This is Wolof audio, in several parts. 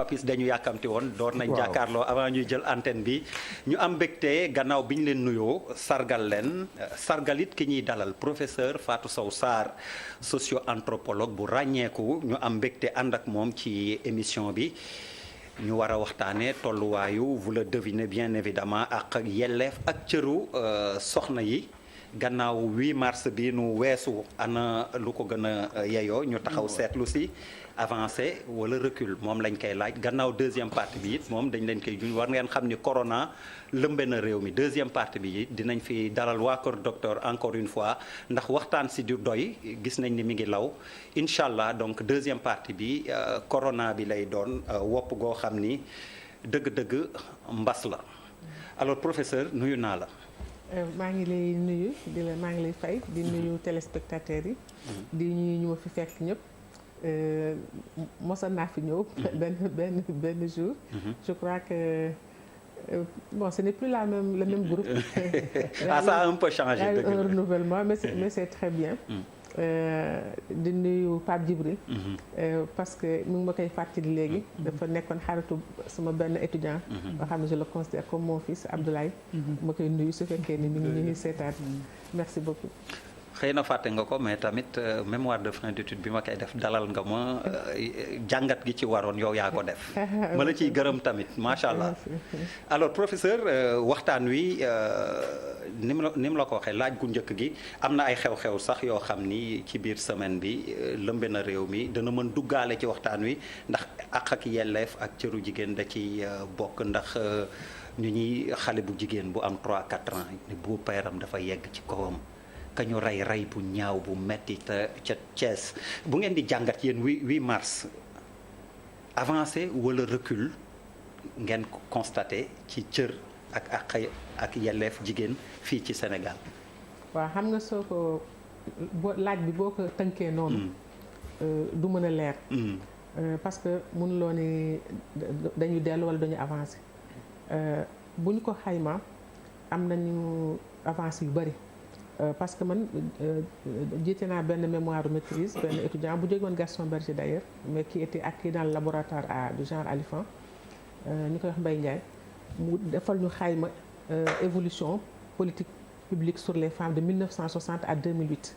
Papis dañu yàkkamti woon doon nañ jàkkaarloo avant ñuy jël antenne bi ñu am mbégte gannaaw bi ñu leen nuyoo sargal leen sargalit ki ñuy dalal professeur Fatou Sow Sarr socio-anthropologue bu ràññeeku ñu am mbégte ànd ak moom ci émission bi ñu war a waxtaanee tolluwaayu vous le devinez bien évidemment ak yelleef ak cëru soxna yi gannaaw 8 mars bi nu weesu ana lu ko gën a yeyoo ñu taxaw seetlu si avancé wala recul moom lañ koy laaj gannaaw deuxième partie bi it moom dañ leen koy juñ war ngeen xam ni corona lëmbe na réew mi deuxième partie bi it dinañ fi dalal waa kër docteur encore une fois ndax waxtaan si du doy gis nañ ni mi ngi law incha allah donc deuxième partie bi corona bi lay doon wopp goo xam ni dëgg-dëgg mbas la alors professeur nuyu naa la. maa ngi lay nuyu maa ngi lay fay di nuyu téléspectateurs yi. di ñuy ñu ma fi fekk ñëpp. mosoon naa fi ñëw. benn jour. je crois que bon ce n'est plus le même groupe. ah ça a un peu changé. Il y a eu un renouvellement mais c'est très bien. di nuyu Pape Djibril. parce que mu ngi ma koy fàttali léegi. dafa nekkoon xaritu sama benn étudiant. boo xam ne je le considère comme mon fils Abdoulaye. ma koy nuyu su fekkee ni mi ngi ñuy seetaat. merci beaucoup. xëy na fàtte nga ko mais tamit mémoire de fin d'étude bi ma koy def dalal nga ma jàngat gi ci waroon yow yaa ko def ma la ciy gërëm tamit macha allah alors professeur waxtaan wi ni mu la ko waxee laaj gu njëkk gi am na ay xew-xew sax yoo xam ni ci biir semaine bi lëmbe na réew mi dana mën duggaale ci waxtaan wi ndax ak yelleef ak cëru jigéen da ci bokk ndax ñu ñuy xale bu jigéen bu am 3-4 ans ni bu peeram dafa yegg ci kawam kañu rey bu ñaaw bu metti te ca Thiès bu ngeen di jàngat yéen 8 mars avancé wala recul ngeen constaté ci cër ak yelleef jigéen fii ci Sénégal. waaw xam nga soo ko laaj bi boo ko tënkee noonu. du mën a leer. parce que mënuloo ni dañu dellu wala dañu avancé bu ñu ko xayma am nañu avancé yu bari. Parce que man jiite naa benn mémoire maîtrise benn étudiant bu jógoon Gaston Berger d'ailleurs mais qui était acquis dans le laboratoire du genre Alifant ñu koy wax Mbaye Ndiaye mu defal ñu xayma évolution politique publique sur les femmes de 1960 à 2008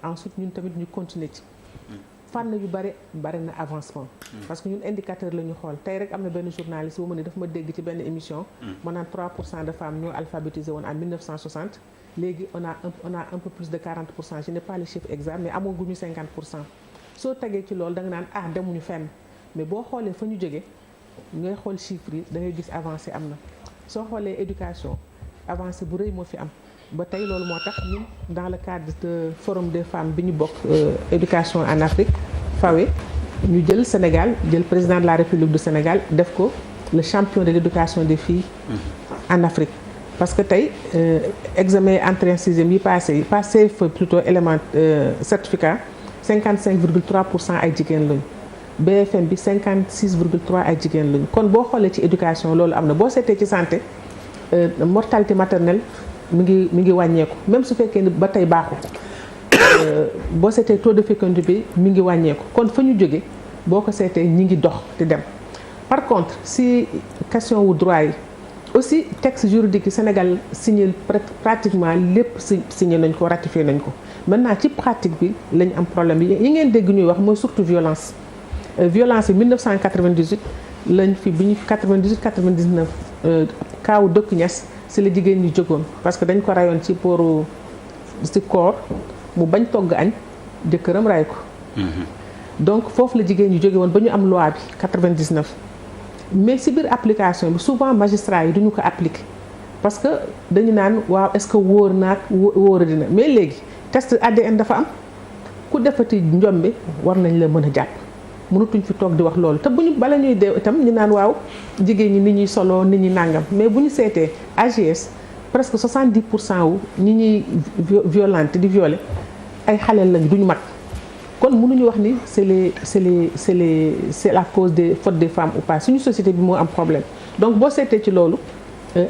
ensuite ñun tamit ñu continuer ci fànn yu bari na avancement parce que ñun indicateur la ñu xool tey rek am na benn journaliste bu ma ne daf ma dégg ci benn émission ma naan 3% de femmes ñoo alphabétisé woon en 1960 léegi on a un peu plus de 40% je n'ai pas les chiffres exacts mais amaguñu 50% soo tegee ci loolu da nga naan demuñu fenn mais boo xoolee fa ñu jóge ngay xool chiffres yi da ngay gis avancé am na soo xoolee éducation avancé bu rëy moo fi am ba tey loolu moo tax ñun dans le cadre de forum des femmes bi ñu bokk éducation en Afrique FAWE ñu jël Sénégal jël président de la République du Sénégal def ko le champion de l'éducation des filles en Afrique parce que tey examen entrée en sixième yi passé plutôt élément certificat 55,3% ay jigéen lañu BFM bi 56,3 ay jigéen lañu kon boo xoolee ci éducation loolu am na boo seetee ci santé mortalité maternelle mi ngi wàññeeku même su fekkee ni ba tey baaxul boo seetee taux de fécondité bi mi ngi wàññeeku kon fa ñu jóge boo ko seetee ñi ngi dox di dem par contre si question wu droit yi aussi texte juridique yi Sénégal signé pratiquement lépp signé nañ ko ratifié nañ ko maintenant ci pratique bi lañ am problème yi ngeen dégg ñuy wax mooy surtout violence violence yi 1998 lañ fi bi ñu 98 99 kaawu dëkk Niass si la jigéen ñi jógoon parce que dañ ko rayoon ci pooru ci koor mu bañ togg añ jëkkëram ray ko donc foofu la jigéen ñi jóge woon ba ñu am loi bi 99 mais si biir application bi souvent magistrats yi duñu ko appliquer parce que dañu naan waaw est-ce que wóor naag wóora dina mais léegi test ADN dafa am ku defati njombe war nañ la mën a jàpp mënatuñ fi toog di wax loolu te bu ñu bala ñuy dee itam ñu naan waaw jigéen ñi ni ñuy soloo ni ñuy nàngam mais bu ñu seetee AGS presque 70% wu ñi ñuy violente di violer ay xaleel lañ duñu mag kon mënuñu wax ni c'est la cause des fautes des femmes ou pas suñu société bi moo am problème donc boo seetee ci loolu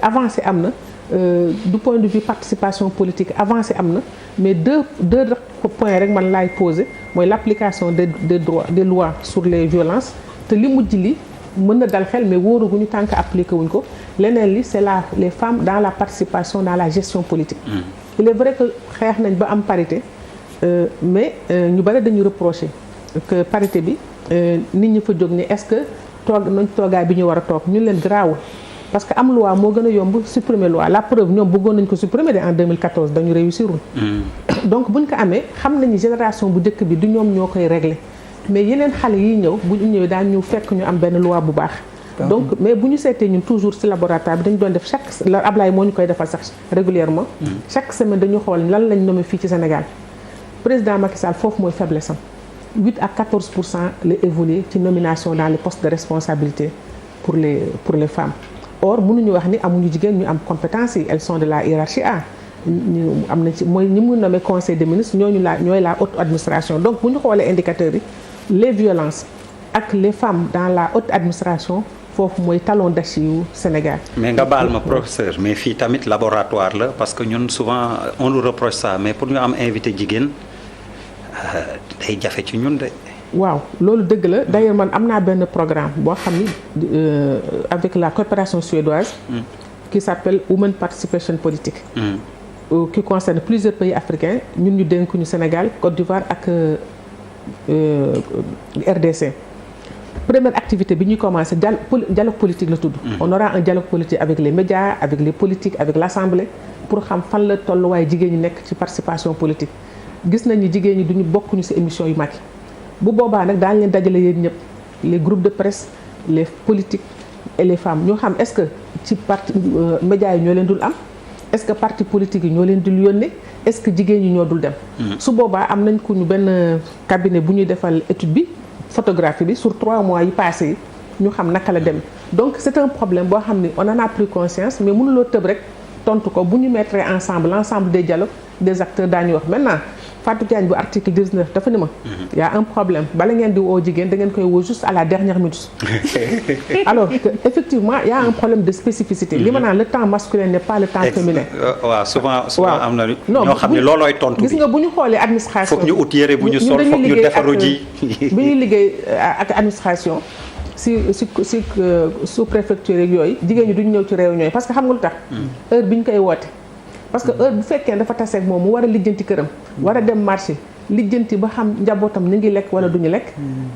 avancé am na du point de vue participation politique avancé am na mais deux points rek man laay poser mooy l'application des lois sur les violences te li mujj li mën na dal xel mais wóoruguñu tant que appliqué wuñ ko. leneen li c'est les femmes dans la participation dans la gestion politique. Il est vrai que xeex nañ ba am parité mais ñu bari dañu reprocher que parité bi nit ñi fa jóg ni est-ce que toogaay bi ñu war a toog ñun leen garaawul parce que am loi moo gën a yomb supprimer loi la preuve ñoom bëggoon nañ ko supprimer de en 2014 dañu réussirul donc buñ ko amee xam nañu génération bu njëkk bi du ñoom ñoo koy régler mais yeneen xale yiy ñëw bu ñu ñëwee daan ñu fekk ñu am benn loi bu baax donc mais bu ñu seetee ñun toujours ci laboratoire bi dañu doon def la Ablaye moo ñu koy defal sax régulièrement chaque semaine dañu xool lan lañ nommé fii ci Sénégal président Macky Sall foofu mooy faiblesse am 8 à 14% la évolué ci nomination dans les postes de responsabilité pour les femmes or mënuñu wax ni amuñu jigéen ñu am compétence yi elles sont de la hiérarchie A ñu am na ci mooy ñi mu nommé conseil des ministres ñooy la haute administration donc bu ñu xoolee indicateurs yi les violences ak les femmes dans la haute administration foofu mooy talon d'Achille yu Sénégal. mais nga baal ma professeur mais fii tamit laboratoire la parce que ñun souvent on nous reproche ça mais pour ñu am invité jigéen day jafe ci ñun de. waaw loolu dëgg la d'ailleurs man am naa benn programme boo xam ni avec la coopération suédoise. qui s'appelle Women Participation Politique. qui concerne plusieurs pays africains ñun ñu dénkuñu Sénégal Côte d'Ivoire ak RDC. Première activité bi ñuy commencé dialogue politique la tudd. On aura un dialogue politique avec les médias avec les politiques avec l'Assemblée pour xam fan la tolluwaay jigéen ñi nekk ci participation politique. gis nañ ni jigéen ñi duñu bokkuñu ci émission yu mag yi bu boobaa nag daañu leen dajale yéen ñëpp les groupes de presse les politiques et les femmes ñoo xam est-ce que ci parti médias yi ñoo leen dul am est-ce que parti politique yi ñoo leen dul yónnee est-ce que jigéen ñi ñoo dul dem. su boobaa am nañ ko ñu benn cabinet bu ñuy defal étude bi photographie bi sur 3 mois yi passé yi ñu xam naka la dem donc c'est un problème boo xam ni on en a pris conscience mais mënuloo tëb rek tontu ko bu ñu mettre ensemble l'ensemble des dialogues des acteurs daañu wax maintenant. Fatou Diagne bu article 19 dafa ni ma y a un problème bala ngeen di woo jigéen da ngeen koy woo juste à la dernière minute alors que effectivement y a un problème de spécificité li ma naan le temps masculin n'est pas le temps féminin waaw souvent am na ñoo xam ne loolooy tontu bi gis nga bu ñu xoolee administration foog ñu ut yére bu ñu sol foog ñu defaru ji bi ñuy liggéey ak administration si sous préfecture yeeg yooyu jigéen ñi duñu ñëw ci réunion yi parce que xam nga lu tax heure bi ñu koy woote parce que heure bu fekkee dafa taseeg moom mu war a lijjanti këram war a dem marché lijjanti ba xam njabootam ñu ngi lekk wala duñu lekk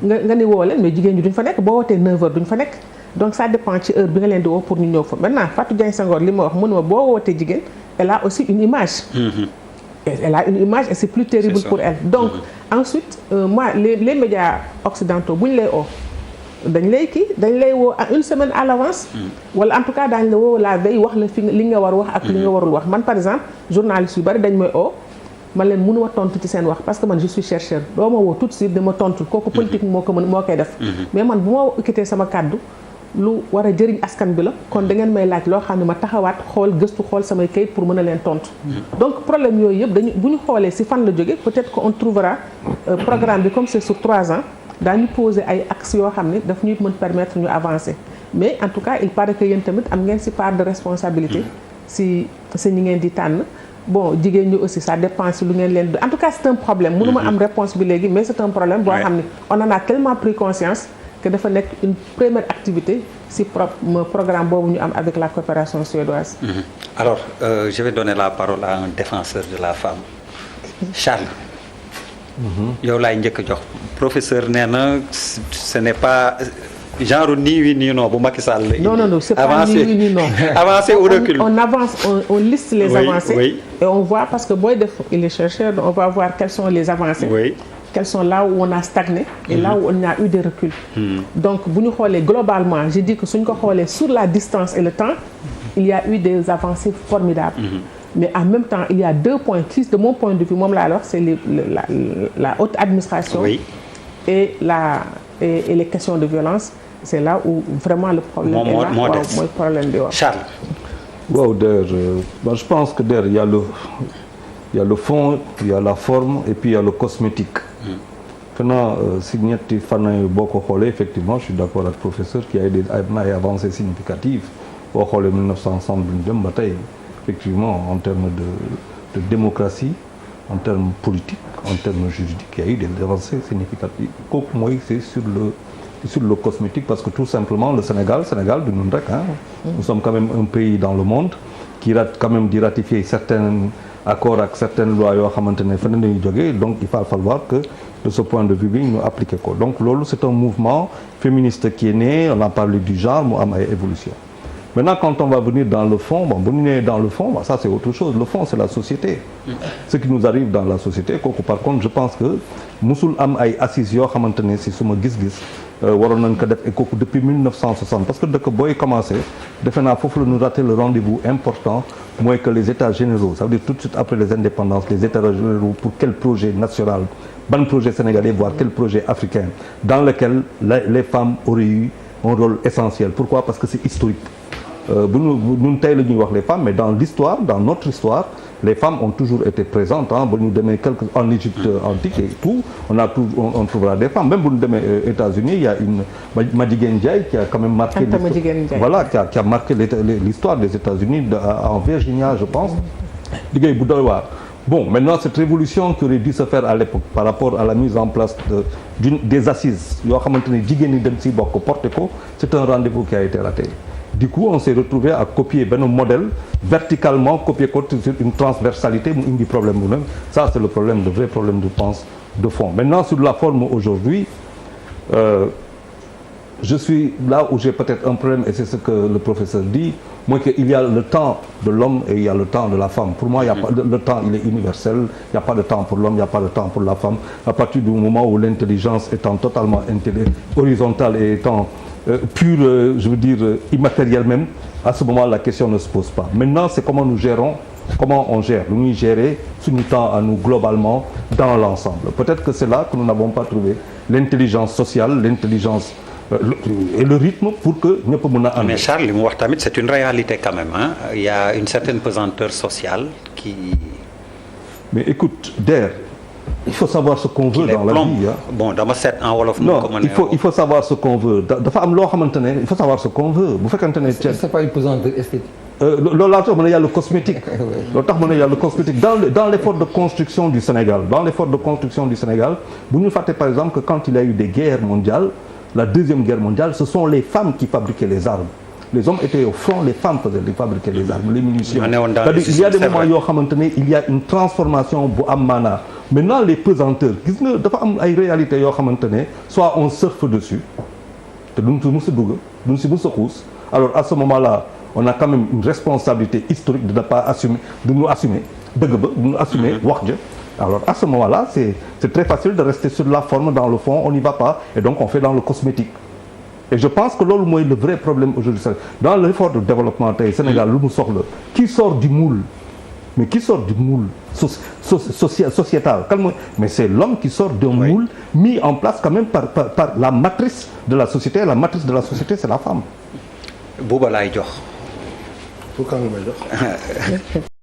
nga ni woo leen mais jigéen ñi duñ fa nekk boo wootee 9h duñ fa nekk donc ça dépend ci heure bi nga leen di woo pour ñu ñëw fa maintenant Fatou Diagne Senghor li ma wax mënuma boo wootee jigéen elle a aussi une image elle a une image et c'est plus terrible pour elle donc ensuite moi les médias occidentaux bu ñu lay oo dañ lay woo à une semaine à l'avance wala en tout cas daañu la woo la veille wax la fi li nga war wax ak li nga warul wax man par exemple journaliste yu bari dañ may oo man leen mënuma tontu ci seen wax parce que man je suis chercheur doo ma woo tout de suite dama tontu kooku politique moo koy def mais man bu ma ekkitee sama kàddu lu war a jëriñ askan bi la kon da ngeen may laaj loo xam ne ma taxawaat xool gëstu xool samay kayit pour mën a leen tontu donc problème yooyu yëpp bu ñu xoolee ci fan la jóge peut-être qu'on trouvera programme bi comme c'est sur 3 ans daañu poser ay axes yoo xam ne daf ñuy mën permettre ñu avancer mais en tout cas il paraît que yéen tamit am ngeen ci part de responsabilité ci ñi ngeen di tànn bon jigéen ñi aussi ça dépend ci lu ngeen leen en tout cas c'est un problème mënuma am réponse bi léegi mais c'est un problème boo xam ne on en a tellement pris conscience que dafa nekk une première activité ci programme boobu ñu am avec la coopération suédoise. Alors je vais donner la parole à un défenseur de la femme Charles. yow laay njëkk a jox professeur nee na ce n'est pas genre ni oui ni non bu Macky Sall la. non c'est pas ni oui ni non. avancer ou recul. on avance on liste les avancées. et on voit parce que booy def il est chercheur on va voir quelles sont les avancées. quels sont là où on a stagné et là où on a eu des reculs. donc bu ñu xoolee globalement je dis que suñ ko xoolee sur la distance et le temps il y a eu des avancées formidables. mais en même temps il y a 2 points qui de mon point de vue moom laa la wax c'est la haute administration. et les questions de violence c'est là où vraiment le problème est là waaw mooy problème bi waaw. Charles. waaw je pense que il y a le fond il y a la forme et puis il y a le cosmétique. Maintenant si ñetti fànn yi boo ko xoolee effectivement je suis d'accord avec le professeur qu'il y a ay avancées significatives boo xoolee 1960 bi ñu jëm ba tey effectivement en termes de démocratie en termes politiques en termes juridiques il y a eu des avancées significatives kooku mooy c'est sur le sur le cosmétique parce que tout simplement le Sénégal du ñun rek hein. Nous sommes quand même un pays dans le monde qui rate quand même di ratifier certains accords ak certaines lois yoo xamante ne feneen lañuy jógee donc il va falloir que de ce point de vue bi ñu appliquer ko donc loolu c'est un mouvement féministe qui est né on a parlé du genre mu am ay évolution maintenant quand on va venir dans le fond bon bu ñu nee dans le fond bon, ça c'est autre chose le fond c'est la société ce qui nous arrive dans la société kooku par contre je pense que musul am ay assises yoo xamante ne si suma gis-gis waroon nañ ko def et kooku depuis 1960 parce que dëkk booy commencé defe naa foofu la ñu raté le rendez-vous important mooy que les états généraux ça veut dire tout de suite après les indépendances les états généraux pour quel projet national ban projet sénégalais voire quel projet africain dans lequel les femmes auraient eu un rôle essentiel pourquoi parce que c'est historique bu ñun tey la ñuy wax les femmes mais dans l'histoire dans notre histoire les femmes ont toujours été présentes ah ba ñu demee en Égypte antique et tout on trouvera des femmes même bu ñu demee États-Unis il y a une Madjiguène Ndiaye qui a quand même marqué voilà qui a marqué l'histoire des États-Unis en Virginia je pense liggéey bu doy waar bon maintenant cette révolution qui aurait dû se faire à l'époque par rapport à la mise en place des assises yoo xamante ne jigéen ñi dañ siy bokk porter ko c'est un rendez-vous qui a été raté du coup on s'est retrouvé à copier benn modèle verticalement copier ko sur une transversalité mu indi problème bu même ça c'est le problème le vrai problème je pense de fond maintenant sur la forme aujourd'hui je suis là où j'ai peut-être un problème et c'est ce que le professeur dit mooy que il y a le temps de l'homme et il y a le temps de la femme pour moi il y a pas le temps il est universel il y a pas de temps pour l'homme il y a pas de temps pour la femme à partir du moment où l'intelligence étant totalement horizontale et étant pure je veux dire immatérielle même à ce moment la question ne se pose pas maintenant c'est comment nous gérons comment on gère lu ñuy gérer suñu temps à nous globalement dans l'ensemble peut-être que c'est là que nous n'avons pas trouvé l'intelligence sociale l'intelligence et le rythme pour que ñëpp mën a ànd. Mais Charles li mu wax tamit c'est une réalité quand même hein il y a une certaine pesanteur sociale qui. Mais écoute Der il faut savoir ce qu'on veut dans la vie hein. Bon dama seet en wolof. non il faut savoir ce qu'on veut dafa am loo xamante ne il faut savoir ce qu'on veut bu fekkente ne. c'est pas une pesanteur esthétique. loolu laa tax ma ne y a le cosmétique. loolu tax ma ne y a le cosmétique dans l'effort de construction du Sénégal bu ñu fàtte par exemple que quand il y a eu des guerres mondiales la deuxième guerre mondiale ce sont les femmes qui fabriquaient les armes. Les hommes étaient au front, les femmes fabriquaient les armes, les munitions. C'est-à-dire, il y a des moments yoo xamante ne il y a une transformation bu am maanaa. Maintenant les pesanteurs gis nga dafa am ay réalités yoo xamante ne soit on surfe dessus te duñ si mës a dugg duñ si mës a xuus alors à ce moment-là on a quand même une responsabilité historique de ne pas assumer de nous assumer dëgg ba de nous assumer wax ja. Alors à ce moment-là c'est très facile de rester sur la forme dans le fond on n'y va pas et donc on fait dans le cosmétique. Et je pense que loolu mooy le vrai problème aujourd'hui dans l'effort de développement tey Sénégal lu mu soxla qui sort du moule mais qui sort du moule sociétal kan mooy mais c'est l'homme qui sort d'un moule mis en place quand même par la matrice de la société et la matrice de la société c'est la femme. Bouba laay jox. Pourquoi nga may jox.